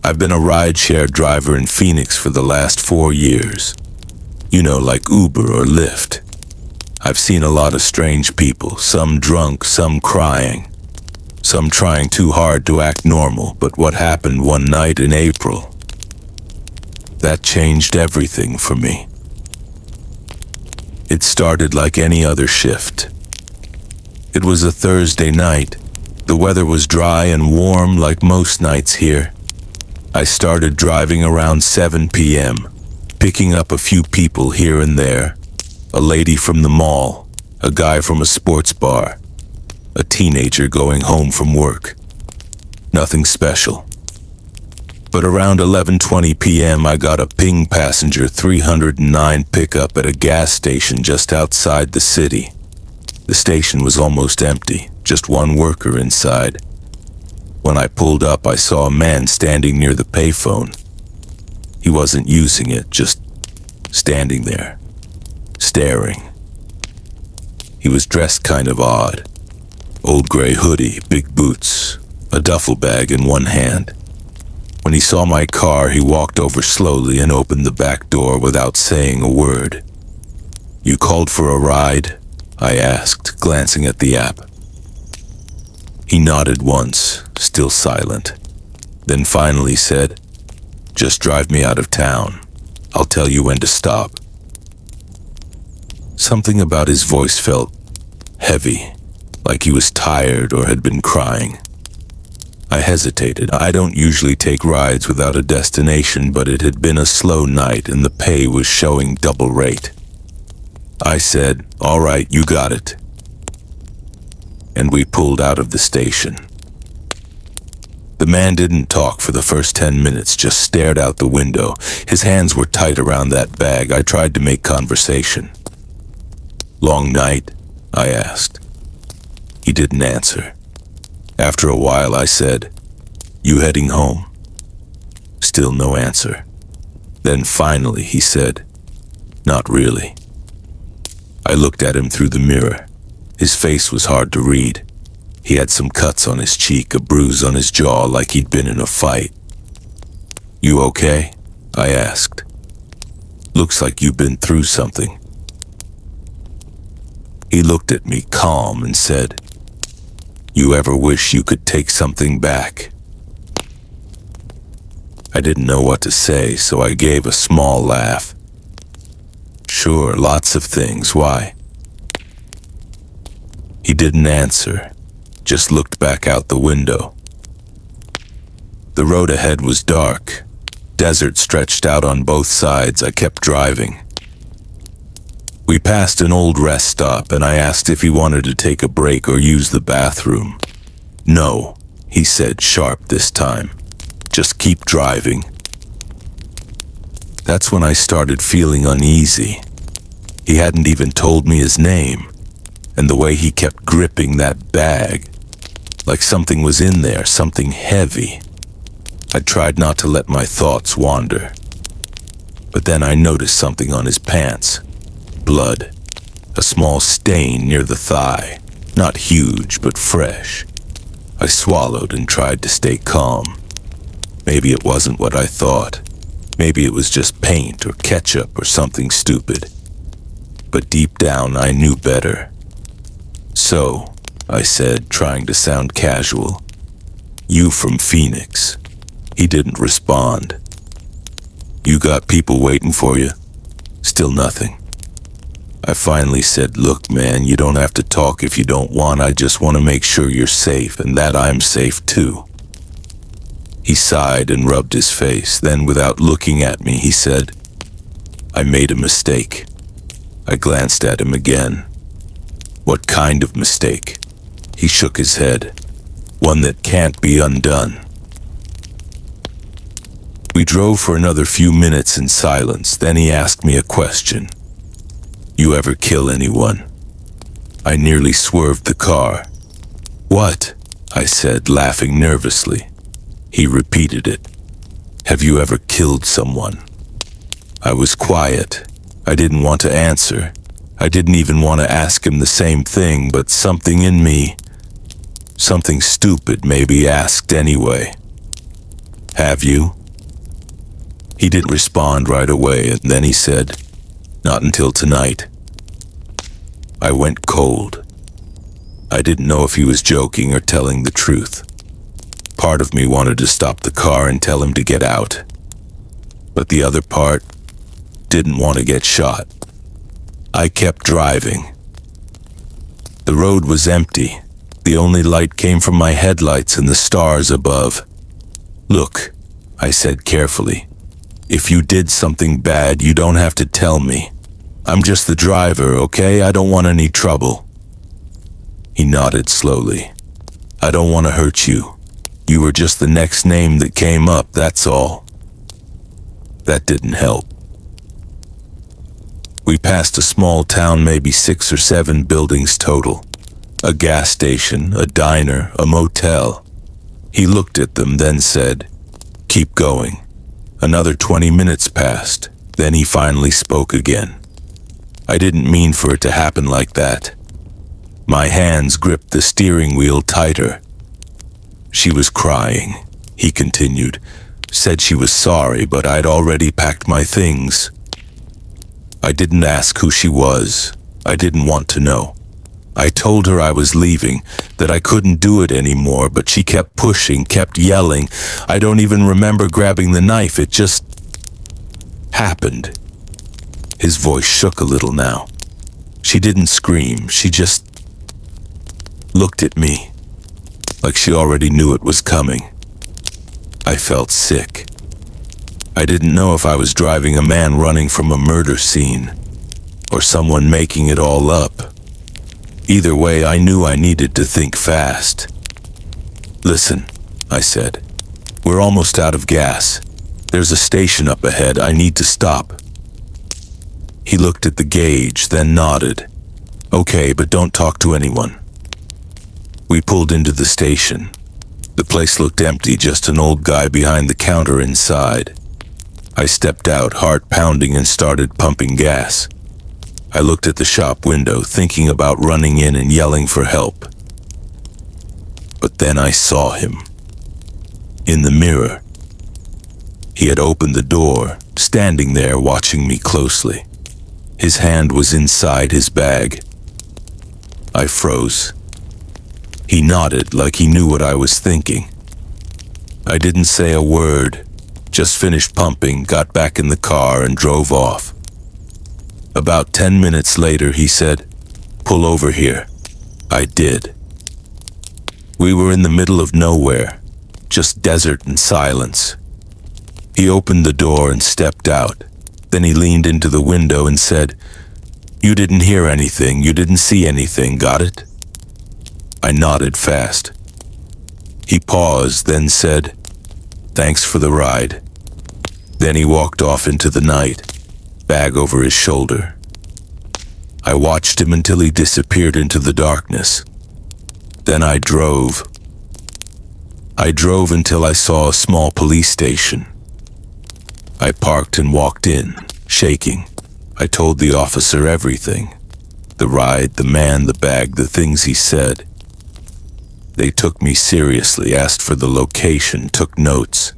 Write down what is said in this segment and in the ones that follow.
I've been a rideshare driver in Phoenix for the last 4 years. You know, like Uber or Lyft. I've seen a lot of strange people, some drunk, some crying, some trying too hard to act normal. But what happened one night in April, that changed everything for me. It started like any other shift. It was a Thursday night. The weather was dry and warm like most nights here. I started driving around 7 p.m., picking up a few people here and there. A lady from the mall, a guy from a sports bar, a teenager going home from work. Nothing special. But around 11:20 p.m. I got a ping passenger 309 pickup at a gas station just outside the city. The station was almost empty, just one worker inside. When I pulled up, I saw a man standing near the payphone. He wasn't using it, just standing there, staring. He was dressed kind of odd. Old gray hoodie, big boots, a duffel bag in one hand. When he saw my car, he walked over slowly and opened the back door without saying a word. "You called for a ride?" I asked, glancing at the app. He nodded once, still silent, then finally said, "Just drive me out of town. I'll tell you when to stop." Something about his voice felt heavy, like he was tired or had been crying. I hesitated. I don't usually take rides without a destination, but it had been a slow night and the pay was showing double rate. I said, "All right, you got it." And we pulled out of the station. The man didn't talk for the first 10 minutes, just stared out the window. His hands were tight around that bag. I tried to make conversation. "Long night?" I asked. He didn't answer. After a while, I said, "You heading home?" Still no answer. Then finally he said, "Not really." I looked at him through the mirror. His face was hard to read. He had some cuts on his cheek, a bruise on his jaw like he'd been in a fight. "You okay?" I asked. "Looks like you've been through something." He looked at me calm and said, "You ever wish you could take something back?" I didn't know what to say, so I gave a small laugh. "Sure, lots of things. Why?" He didn't answer, just looked back out the window. The road ahead was dark. Desert stretched out on both sides. I kept driving. We passed an old rest stop, and I asked if he wanted to take a break or use the bathroom. "No," he said, sharp this time. "Just keep driving." That's when I started feeling uneasy. He hadn't even told me his name, and the way he kept gripping that bag, like something was in there, something heavy. I tried not to let my thoughts wander. But then I noticed something on his pants. Blood. A small stain near the thigh. Not huge, but fresh. I swallowed and tried to stay calm. Maybe it wasn't what I thought. Maybe it was just paint or ketchup or something stupid. But deep down I knew better. "So," I said, trying to sound casual, "you from Phoenix?" He didn't respond. "You got people waiting for you?" Still nothing. I finally said, "Look, man, you don't have to talk if you don't want. I just want to make sure you're safe and that I'm safe too." He sighed and rubbed his face. Then, without looking at me, he said, "I made a mistake." I glanced at him again. "What kind of mistake?" He shook his head. "One that can't be undone." We drove for another few minutes in silence. Then he asked me a question. "You ever kill anyone?" I nearly swerved the car. "What?" I said, laughing nervously. He repeated it. "Have you ever killed someone?" I was quiet. I didn't want to answer. I didn't even want to ask him the same thing, but something in me, something stupid maybe, asked anyway. "Have you?" He didn't respond right away, and then he said, "Not until tonight." I went cold. I didn't know if he was joking or telling the truth. Part of me wanted to stop the car and tell him to get out, but the other part didn't want to get shot. I kept driving. The road was empty. The only light came from my headlights and the stars above. "Look," I said carefully, "if you did something bad, you don't have to tell me. I'm just the driver, okay? I don't want any trouble." He nodded slowly. "I don't want to hurt you. You were just the next name that came up, that's all." That didn't help. We passed a small town, maybe 6 or 7 buildings total. A gas station, a diner, a motel. He looked at them, then said, "Keep going." Another 20 minutes passed. Then he finally spoke again. I didn't mean for it to happen like that. My hands gripped the steering wheel tighter. "She was crying," he continued. "Said she was sorry, but I'd already packed my things." I didn't ask who she was. I didn't want to know. I told her I was leaving, that I couldn't do it anymore, but she kept pushing, kept yelling. I don't even remember grabbing the knife. It just happened. His voice shook a little now. She didn't scream. She just looked at me, like she already knew it was coming. I felt sick. I didn't know if I was driving a man running from a murder scene, or someone making it all up. Either way, I knew I needed to think fast. "Listen," I said. "We're almost out of gas. There's a station up ahead. I need to stop." He looked at the gauge, then nodded. "Okay, but don't talk to anyone." We pulled into the station. The place looked empty, just an old guy behind the counter inside. I stepped out, heart pounding, and started pumping gas. I looked at the shop window, thinking about running in and yelling for help. But then I saw him. In the mirror. He had opened the door, standing there watching me closely. His hand was inside his bag. I froze. He nodded like he knew what I was thinking. I didn't say a word, just finished pumping, got back in the car, and drove off. About 10 minutes later, he said, "Pull over here." I did. We were in the middle of nowhere, just desert and silence. He opened the door and stepped out. Then he leaned into the window and said, "You didn't hear anything, you didn't see anything, got it?" I nodded fast. He paused, then said, "Thanks for the ride." Then he walked off into the night, bag over his shoulder. I watched him until he disappeared into the darkness. Then I drove. I drove until I saw a small police station. I parked and walked in, shaking. I told the officer everything. The ride, the man, the bag, the things he said. They took me seriously, asked for the location, took notes.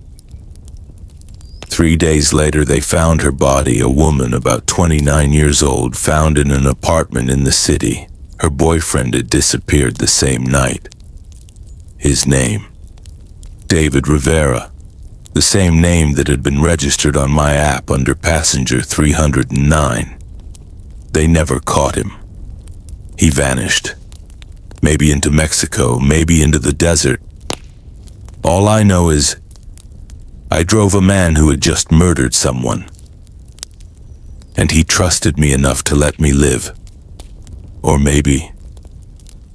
3 days later, they found her body, a woman about 29 years old, found in an apartment in the city. Her boyfriend had disappeared the same night. His name, David Rivera, the same name that had been registered on my app under passenger 309. They never caught him. He vanished. Maybe into Mexico, maybe into the desert. All I know is I drove a man who had just murdered someone. And he trusted me enough to let me live. Or maybe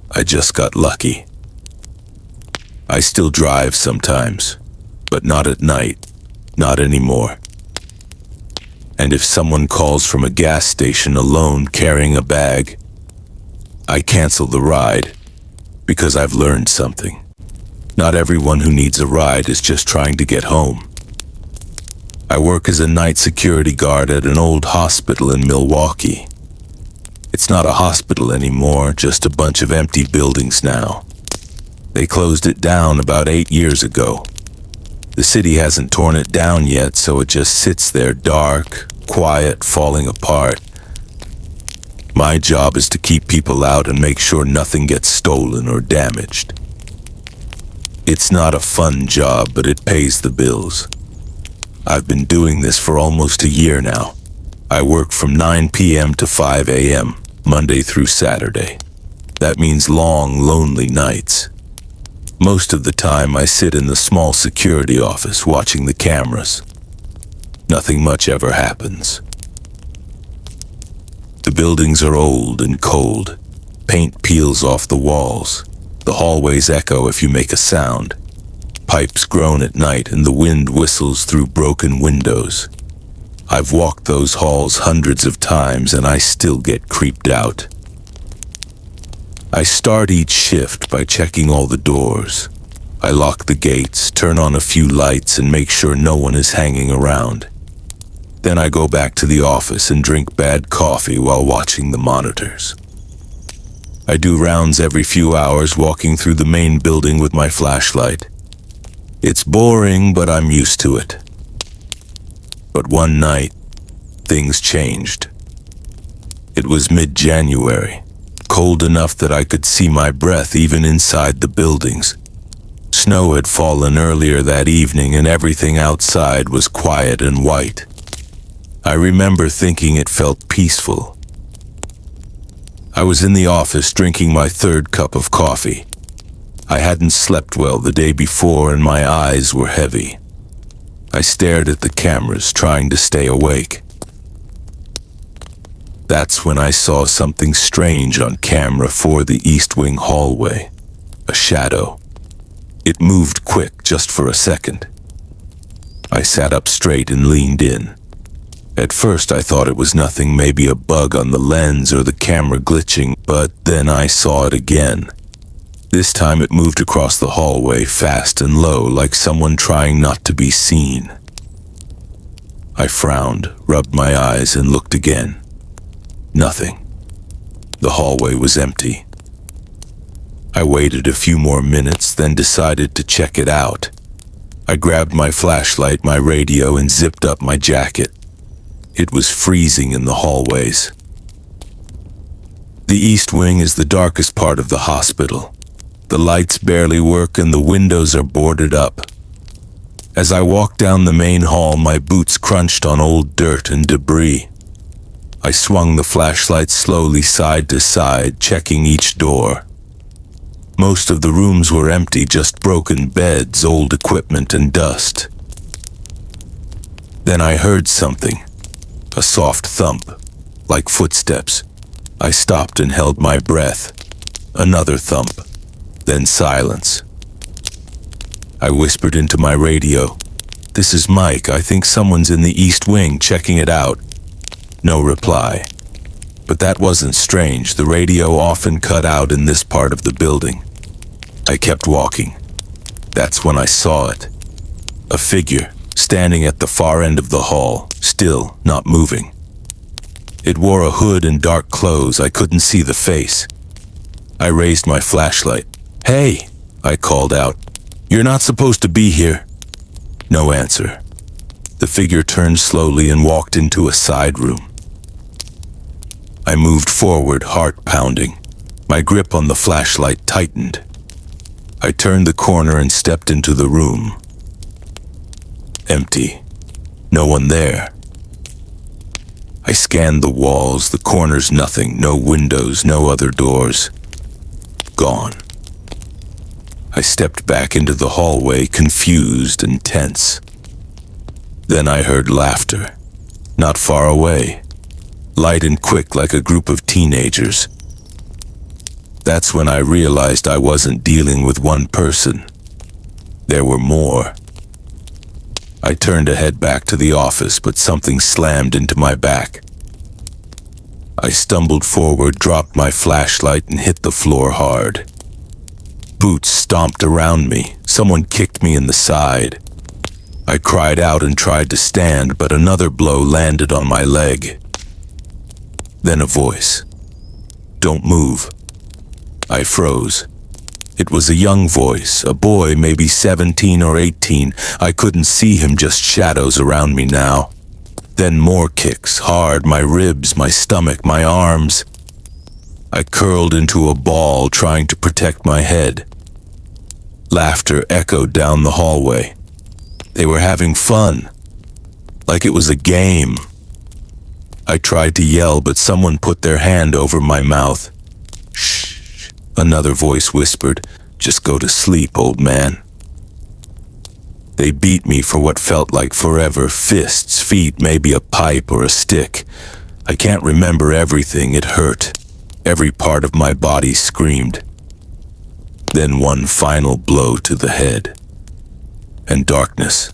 I just got lucky. I still drive sometimes, but not at night, not anymore. And if someone calls from a gas station alone carrying a bag, I cancel the ride because I've learned something. Not everyone who needs a ride is just trying to get home. I work as a night security guard at an old hospital in Milwaukee. It's not a hospital anymore, just a bunch of empty buildings now. They closed it down about 8 years ago. The city hasn't torn it down yet, so it just sits there dark, quiet, falling apart. My job is to keep people out and make sure nothing gets stolen or damaged. It's not a fun job, but it pays the bills. I've been doing this for almost a year now. I work from 9 p.m. to 5 a.m., Monday through Saturday. That means long, lonely nights. Most of the time I sit in the small security office watching the cameras. Nothing much ever happens. The buildings are old and cold. Paint peels off the walls. The hallways echo if you make a sound. Pipes groan at night and the wind whistles through broken windows. I've walked those halls hundreds of times and I still get creeped out. I start each shift by checking all the doors. I lock the gates, turn on a few lights, and make sure no one is hanging around. Then I go back to the office and drink bad coffee while watching the monitors. I do rounds every few hours walking through the main building with my flashlight. It's boring, but I'm used to it. But one night, things changed. It was mid-January. Cold enough that I could see my breath even inside the buildings. Snow had fallen earlier that evening and everything outside was quiet and white. I remember thinking it felt peaceful. I was in the office drinking my third cup of coffee. I hadn't slept well the day before and my eyes were heavy. I stared at the cameras trying to stay awake. That's when I saw something strange on camera for the East Wing hallway. A shadow. It moved quick just for a second. I sat up straight and leaned in. At first I thought it was nothing, maybe a bug on the lens or the camera glitching, but then I saw it again. This time it moved across the hallway, fast and low, like someone trying not to be seen. I frowned, rubbed my eyes, and looked again. Nothing. The hallway was empty. I waited a few more minutes, then decided to check it out. I grabbed my flashlight, my radio, and zipped up my jacket. It was freezing in the hallways. The East Wing is the darkest part of the hospital. The lights barely work and the windows are boarded up. As I walked down the main hall, my boots crunched on old dirt and debris. I swung the flashlight slowly side to side, checking each door. Most of the rooms were empty, just broken beds, old equipment, and dust. Then I heard something. A soft thump, like footsteps. I stopped and held my breath. Another thump, then silence. I whispered into my radio, "This is Mike. I think someone's in the East Wing checking it out." No reply. But that wasn't strange. The radio often cut out in this part of the building. I kept walking. That's when I saw it. A figure, standing at the far end of the hall, still not moving. It wore a hood and dark clothes. I couldn't see the face. I raised my flashlight. "Hey," I called out. "You're not supposed to be here." No answer. The figure turned slowly and walked into a side room. I moved forward, heart pounding. My grip on the flashlight tightened. I turned the corner and stepped into the room. Empty. No one there. I scanned the walls, the corners, nothing. No windows, no other doors. Gone. I stepped back into the hallway, confused and tense. Then I heard laughter, not far away, light and quick like a group of teenagers. That's when I realized I wasn't dealing with one person. There were more. I turned to head back to the office, but something slammed into my back. I stumbled forward, dropped my flashlight, and hit the floor hard. Boots stomped around me. Someone kicked me in the side. I cried out and tried to stand, but another blow landed on my leg. Then a voice. "Don't move." I froze. It was a young voice, a boy maybe 17 or 18. I couldn't see him, just shadows around me now. Then more kicks, hard, my ribs, my stomach, my arms. I curled into a ball, trying to protect my head. Laughter echoed down the hallway. They were having fun, like it was a game. I tried to yell, but someone put their hand over my mouth. Shh, another voice whispered, "Just go to sleep, old man." They beat me for what felt like forever, fists, feet, maybe a pipe or a stick. I can't remember everything, it hurt. Every part of my body screamed. Then one final blow to the head. And darkness.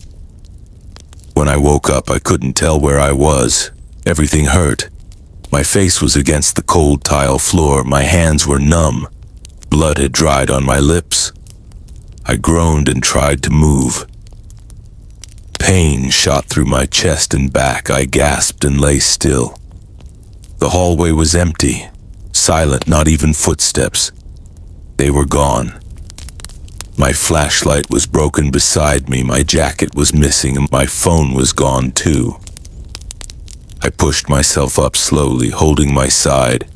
When I woke up, I couldn't tell where I was. Everything hurt. My face was against the cold tile floor. My hands were numb. Blood had dried on my lips. I groaned and tried to move. Pain shot through my chest and back. I gasped and lay still. The hallway was empty, silent, not even footsteps. They were gone. My flashlight was broken beside me, my jacket was missing, and my phone was gone too. I pushed myself up slowly, holding my side.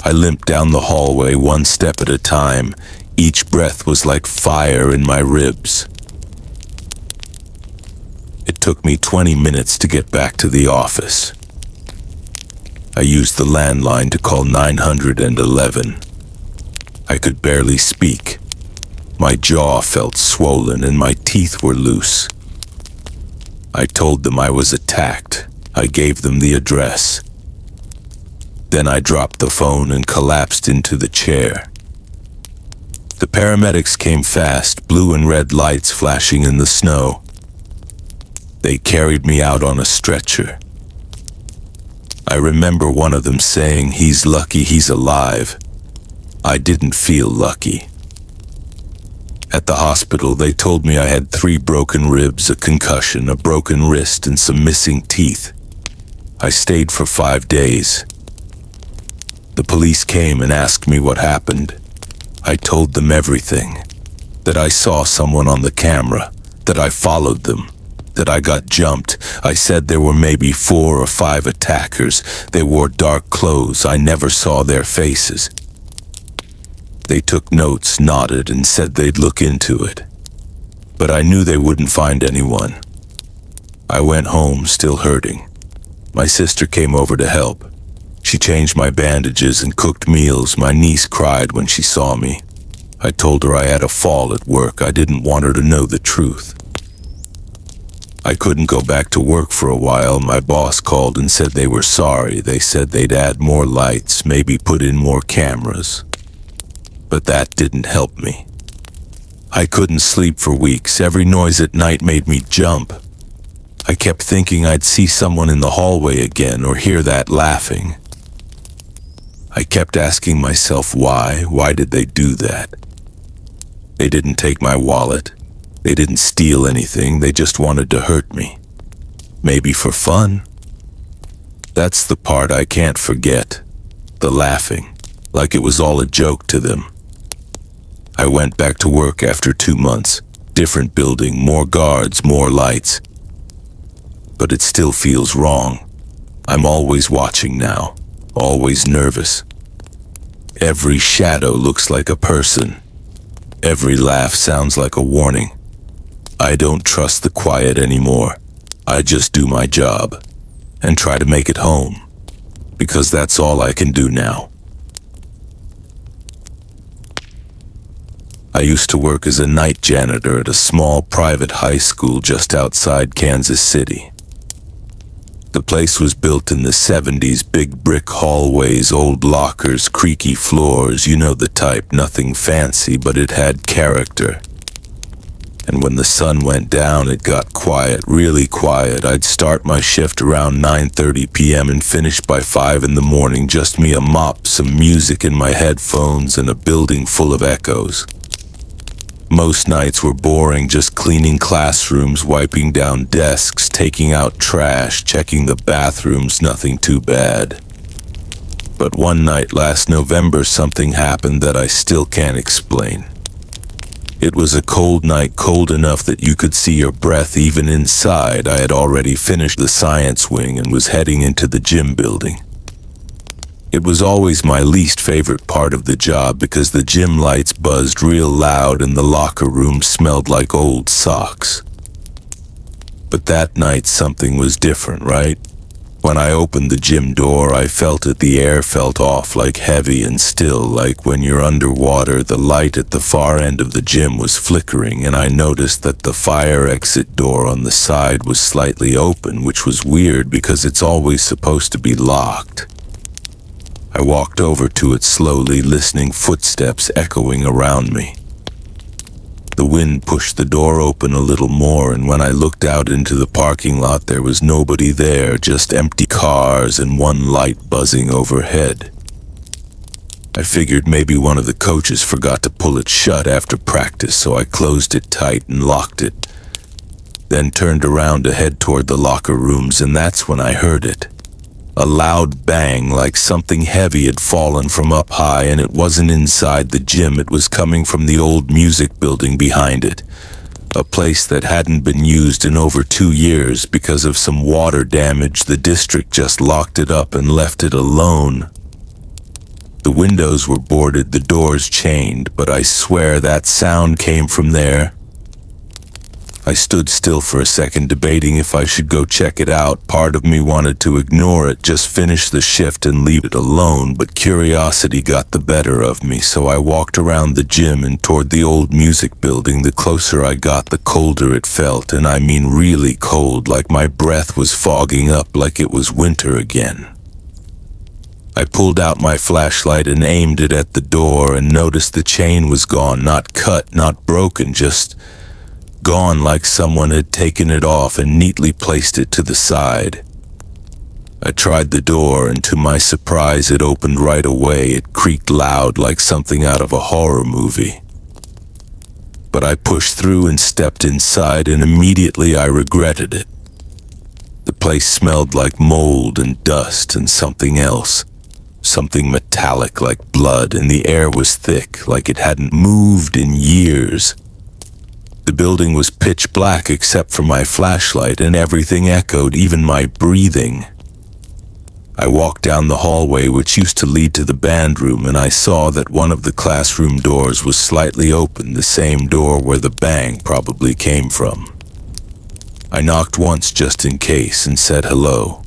I limped down the hallway, one step at a time. Each breath was like fire in my ribs. It took me 20 minutes to get back to the office. I used the landline to call 911. I could barely speak. My jaw felt swollen and my teeth were loose. I told them I was attacked. I gave them the address. Then I dropped the phone and collapsed into the chair. The paramedics came fast, blue and red lights flashing in the snow. They carried me out on a stretcher. I remember one of them saying, "He's lucky he's alive." I didn't feel lucky. At the hospital, they told me I had 3 broken ribs, a concussion, a broken wrist, and some missing teeth. I stayed for 5 days. The police came and asked me what happened. I told them everything. That I saw someone on the camera, that I followed them, that I got jumped. I said there were maybe 4 or 5 attackers. They wore dark clothes. I never saw their faces. They took notes, nodded, and said they'd look into it. But I knew they wouldn't find anyone. I went home, still hurting. My sister came over to help. She changed my bandages and cooked meals. My niece cried when she saw me. I told her I had a fall at work. I didn't want her to know the truth. I couldn't go back to work for a while. My boss called and said they were sorry. They said they'd add more lights, maybe put in more cameras. But that didn't help me. I couldn't sleep for weeks. Every noise at night made me jump. I kept thinking I'd see someone in the hallway again or hear that laughing. I kept asking myself why. Why did they do that? They didn't take my wallet. They didn't steal anything. They just wanted to hurt me. Maybe for fun. That's the part I can't forget. The laughing, like it was all a joke to them. I went back to work after 2 months. Different building, more guards, more lights. But it still feels wrong. I'm always watching now, always nervous. Every shadow looks like a person. Every laugh sounds like a warning. I don't trust the quiet anymore. I just do my job and try to make it home, because that's all I can do now. I used to work as a night janitor at a small private high school just outside Kansas City. The place was built in the 70s, big brick hallways, old lockers, creaky floors, you know the type, nothing fancy, but it had character. And when the sun went down, it got quiet, really quiet. I'd start my shift around 9:30 p.m. and finish by 5 in the morning, just me, a mop, some music in my headphones, and a building full of echoes. Most nights were boring, just cleaning classrooms, wiping down desks, taking out trash, checking the bathrooms, nothing too bad. But one night last November, something happened that I still can't explain. It was a cold night, cold enough that you could see your breath even inside. I had already finished the science wing and was heading into the gym building. It was always my least favorite part of the job because the gym lights buzzed real loud and the locker room smelled like old socks. But that night something was different, right? When I opened the gym door, I felt it. The air felt off, like heavy and still, like when you're underwater. The light at the far end of the gym was flickering, and I noticed that the fire exit door on the side was slightly open, which was weird because it's always supposed to be locked. I walked over to it slowly, listening, footsteps echoing around me. The wind pushed the door open a little more, and when I looked out into the parking lot, there was nobody there, just empty cars and one light buzzing overhead. I figured maybe one of the coaches forgot to pull it shut after practice, so I closed it tight and locked it, then turned around to head toward the locker rooms, and that's when I heard it. A loud bang, like something heavy had fallen from up high, and it wasn't inside the gym. It was coming from the old music building behind it, a place that hadn't been used in over 2 years because of some water damage. The district just locked it up and left it alone. The windows were boarded, the doors chained, but I swear that sound came from there. I stood still for a second, debating if I should go check it out. Part of me wanted to ignore it, just finish the shift and leave it alone, but curiosity got the better of me, so I walked around the gym and toward the old music building. The closer I got, the colder it felt, and I mean really cold, like my breath was fogging up, like it was winter again. I pulled out my flashlight and aimed it at the door and noticed the chain was gone, not cut, not broken, just gone, like someone had taken it off and neatly placed it to the side. I tried the door, and to my surprise it opened right away. It creaked loud like something out of a horror movie. But I pushed through and stepped inside, and immediately I regretted it. The place smelled like mold and dust and something else. Something metallic like blood, and the air was thick, like it hadn't moved in years. The building was pitch black except for my flashlight, and everything echoed, even my breathing. I walked down the hallway which used to lead to the band room, and I saw that one of the classroom doors was slightly open, the same door where the bang probably came from. I knocked once just in case and said hello.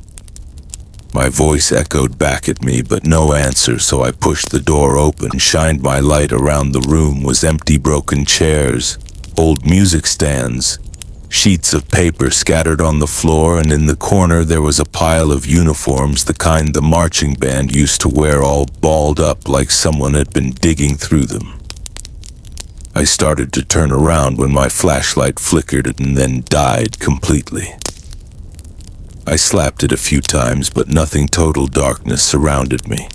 My voice echoed back at me, but no answer, so I pushed the door open and shined my light around. The room was empty, broken chairs, old music stands, sheets of paper scattered on the floor, and in the corner there was a pile of uniforms, the kind the marching band used to wear, all balled up like someone had been digging through them. I started to turn around when my flashlight flickered and then died completely. I slapped it a few times, but nothing. Total darkness surrounded me.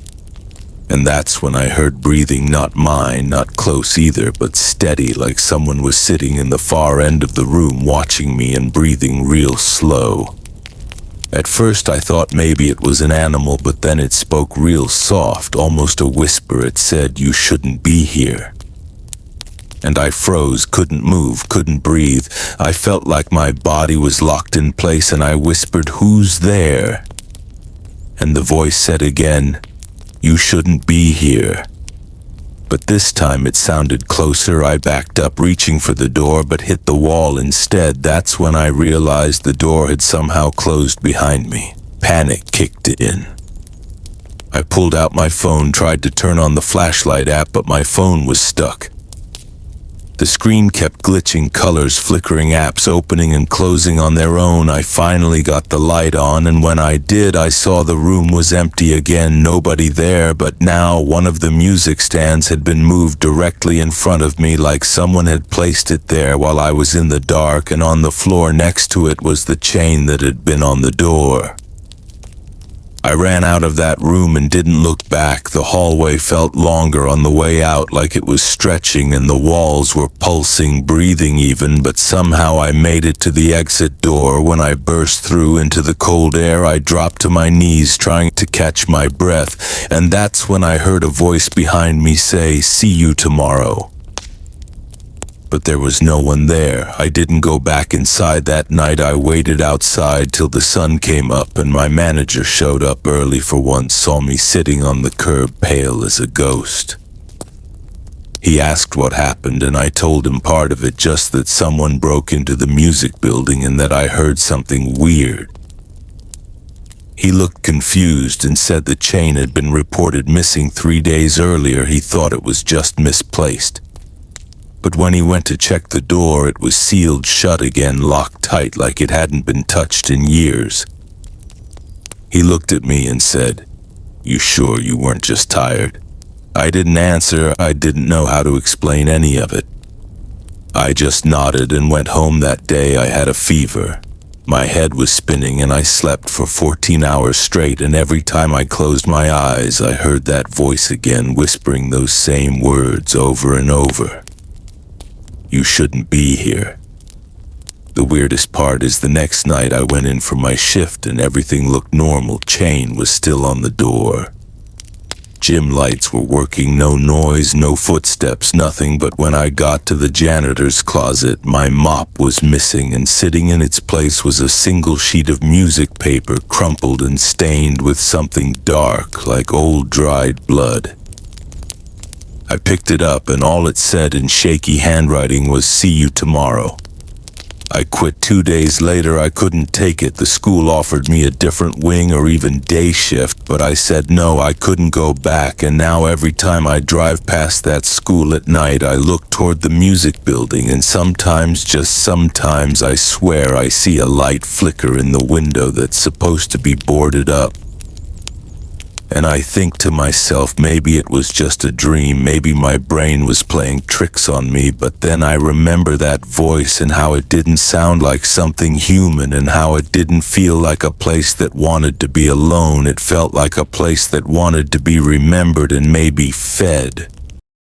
And that's when I heard breathing, not mine, not close either, but steady, like someone was sitting in the far end of the room watching me and breathing real slow. At first I thought maybe it was an animal, but then it spoke real soft, almost a whisper. It said, "You shouldn't be here." And I froze, couldn't move, couldn't breathe. I felt like my body was locked in place, and I whispered, "Who's there?" And the voice said again, "You shouldn't be here." But this time it sounded closer. I backed up, reaching for the door, but hit the wall instead. That's when I realized the door had somehow closed behind me. Panic kicked in. I pulled out my phone, tried to turn on the flashlight app, but my phone was stuck. The screen kept glitching, colors flickering, apps opening and closing on their own. I finally got the light on, and when I did, I saw the room was empty again, nobody there, but now one of the music stands had been moved directly in front of me, like someone had placed it there while I was in the dark, and on the floor next to it was the chain that had been on the door. I ran out of that room and didn't look back. The hallway felt longer on the way out, like it was stretching, and the walls were pulsing, breathing even, but somehow I made it to the exit door. When I burst through into the cold air, I dropped to my knees, trying to catch my breath, and that's when I heard a voice behind me say, "See you tomorrow." but there was no one there. I didn't go back inside that night. I waited outside till the sun came up, and my manager showed up early for once, saw me sitting on the curb pale as a ghost. He asked what happened, and I told him part of it, just that someone broke into the music building and that I heard something weird. He looked confused and said the chain had been reported missing 3 days earlier. He thought it was just misplaced. But when he went to check the door, it was sealed shut again, locked tight like it hadn't been touched in years. He looked at me and said, "You sure you weren't just tired?" I didn't answer. I didn't know how to explain any of it. I just nodded and went home. That day I had a fever. My head was spinning and I slept for 14 hours straight, and every time I closed my eyes I heard that voice again, whispering those same words over and over. "You shouldn't be here." The weirdest part is the next night I went in for my shift and everything looked normal. Chain was still on the door. Gym lights were working, no noise, no footsteps, nothing. But when I got to the janitor's closet, my mop was missing, and sitting in its place was a single sheet of music paper, crumpled and stained with something dark, like old dried blood. I picked it up, and all it said in shaky handwriting was, "See you tomorrow." I quit 2 days later. I couldn't take it. The school offered me a different wing or even day shift, but I said no, I couldn't go back. And now every time I drive past that school at night, I look toward the music building, and sometimes, just sometimes, I swear I see a light flicker in the window that's supposed to be boarded up. And I think to myself, maybe it was just a dream, maybe my brain was playing tricks on me. But then I remember that voice and how it didn't sound like something human, and how it didn't feel like a place that wanted to be alone. It felt like a place that wanted to be remembered and maybe fed.